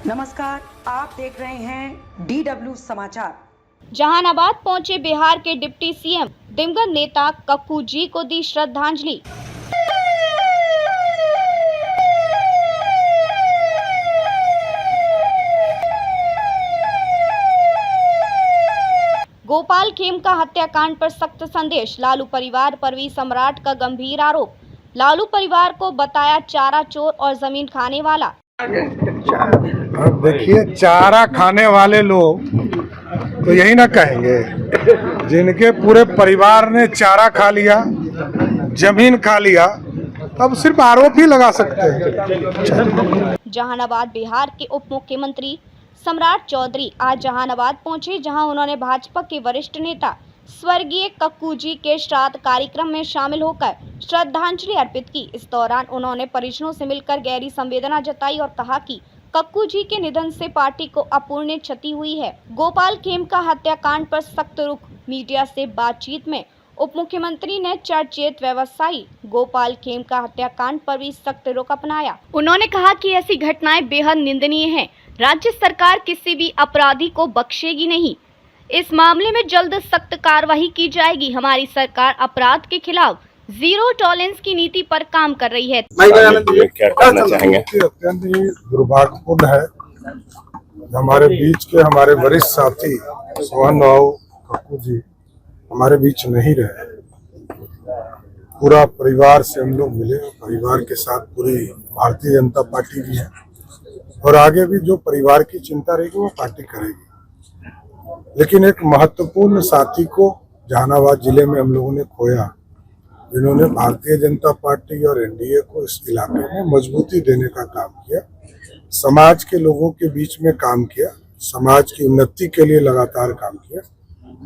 नमस्कार, आप देख रहे हैं DW समाचार। जहानाबाद पहुंचे बिहार के डिप्टी सीएम, दिवंगत नेता कक्कू जी को दी श्रद्धांजलि। गोपाल खेमका हत्याकांड पर सख्त संदेश, लालू परिवार पर भी सम्राट का गंभीर आरोप। लालू परिवार को बताया चारा चोर और जमीन खाने वाला। अब देखिए, चारा खाने वाले लोग तो यही ना कहेंगे, जिनके पूरे परिवार ने चारा खा लिया, जमीन खा लिया, अब सिर्फ आरोप ही लगा सकते हैं। जहानाबाद बिहार के उप मुख्यमंत्री सम्राट चौधरी आज जहानाबाद पहुंचे, जहां उन्होंने भाजपा के वरिष्ठ नेता स्वर्गीय कक्कू जी के श्राद्ध कार्यक्रम में शामिल होकर श्रद्धांजलि अर्पित की। इस दौरान उन्होंने परिजनों से मिलकर गहरी संवेदना जताई और कहा कि कक्कू जी के निधन से पार्टी को अपूरणीय क्षति हुई है। गोपाल खेमका हत्याकांड पर सख्त रुख, मीडिया से बातचीत में उप मुख्यमंत्री ने चर्चित व्यवसायी गोपाल खेमका हत्याकांड पर भी सख्त रुख अपनाया। उन्होंने कहा कि ऐसी घटनाएं बेहद निंदनीय हैं। राज्य सरकार किसी भी अपराधी को बख्शेगी नहीं। इस मामले में जल्द सख्त कार्रवाई की जाएगी। हमारी सरकार अपराध के खिलाफ जीरो टॉलरेंस की नीति पर काम कर रही है। क्या कहना चाहेंगे? अत्यंत ही दुर्भाग्यपूर्ण है, हमारे बीच के हमारे वरिष्ठ साथी सोहन राव कक्कू जी हमारे बीच नहीं रहे। पूरा परिवार से हम लोग मिले, परिवार के साथ पूरी भारतीय जनता पार्टी भी है और आगे भी जो परिवार की चिंता रहेगी वो पार्टी करेगी। लेकिन एक महत्वपूर्ण साथी को जहानाबाद जिले में हम लोगों ने खोया, जिन्होंने भारतीय जनता पार्टी और एनडीए को इस इलाके में मजबूती देने का काम किया, समाज के लोगों के बीच में काम किया, समाज की उन्नति के लिए लगातार काम किया।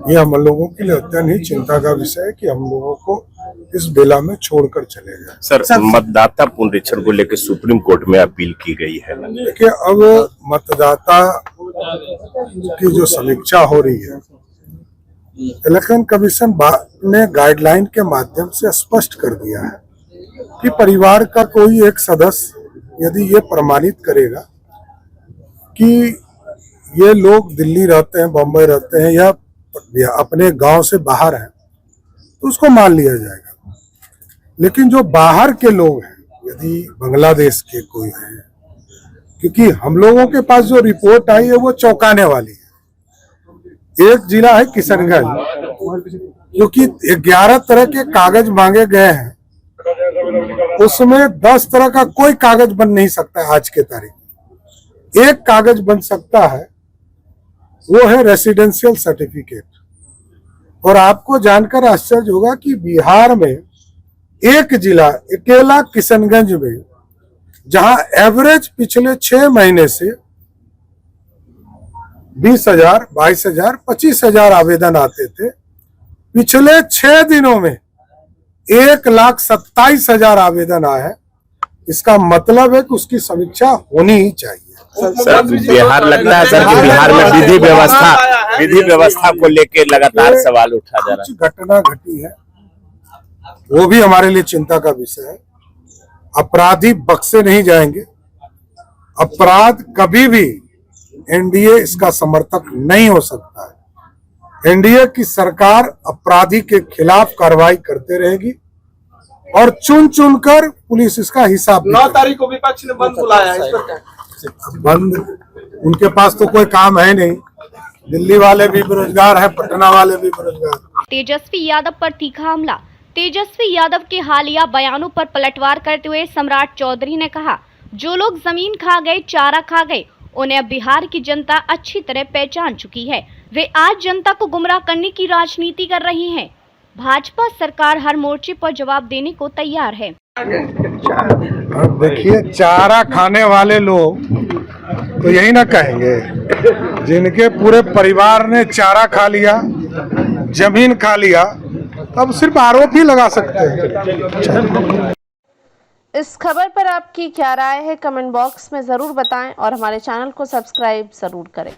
ये हम लोगों के लिए अत्यंत ही चिंता का विषय है कि हम लोगों को इस बेला में छोड़कर चले गए। सर, मतदाता पुनरीक्षण को लेकर सुप्रीम कोर्ट में अपील की गई है। देखिए, अब मतदाता की जो समीक्षा हो रही है, इलेक्शन कमीशन ने गाइडलाइन के माध्यम से स्पष्ट कर दिया है कि परिवार का कोई एक सदस्य यदि ये प्रमाणित करेगा कि ये लोग दिल्ली रहते हैं, बम्बई रहते हैं या अपने गांव से बाहर हैं, तो उसको मान लिया जाएगा। लेकिन जो बाहर के लोग हैं, यदि बांग्लादेश के कोई हैं, क्योंकि हम लोगों के पास जो रिपोर्ट आई है वो चौंकाने वाली है। एक जिला है किशनगंज, क्योंकि 11 तरह के कागज मांगे गए हैं, उसमें 10 तरह का कोई कागज बन नहीं सकता है। आज के तारीख एक कागज बन सकता है, वो है रेसिडेंशियल सर्टिफिकेट। और आपको जानकर आश्चर्य होगा कि बिहार में एक जिला अकेला किशनगंज में, जहां एवरेज पिछले 6 महीने से 20,000, 22,000, 25,000 आवेदन आते थे, पिछले 6 दिनों में 1,27,000 आवेदन आए हैं। इसका मतलब है कि उसकी समीक्षा होनी ही चाहिए। सर, बिहार लगता है सर कि बिहार में विधि व्यवस्था को लेकर लगातार सवाल उठा जा रहा है। कुछ घटना घटी है, वो भी हमारे लिए चिंता का विषय है। अपराधी बख्शे नहीं जाएंगे। अपराध कभी भी एनडीए इसका समर्थक नहीं हो सकता है। एनडीए की सरकार अपराधी के खिलाफ कार्रवाई करते रहेगी और चुन चुनकर पुलिस इसका हिसाब 9 तारीख को विपक्ष ने बंद बुलाया है। इस पर बंद, उनके पास तो कोई काम है नहीं। दिल्ली वाले भी बेरोजगार है, पटना वाले भी बेरोजगार। तेजस्वी यादव पर तीखा हमला। तेजस्वी यादव के हालिया बयानों पर पलटवार करते हुए सम्राट चौधरी ने कहा, जो लोग जमीन खा गए, चारा खा गए, उन्हें अब बिहार की जनता अच्छी तरह पहचान चुकी है। वे आज जनता को गुमराह करने की राजनीति कर रही है। भाजपा सरकार हर मोर्चे पर जवाब देने को तैयार है। अब देखिए, चारा खाने वाले लोग तो यही ना कहेंगे, जिनके पूरे परिवार ने चारा खा लिया, जमीन खा लिया, अब सिर्फ आरोप ही लगा सकते हैं। इस खबर पर आपकी क्या राय है, कमेंट बॉक्स में जरूर बताएं और हमारे चैनल को सब्सक्राइब जरूर करें।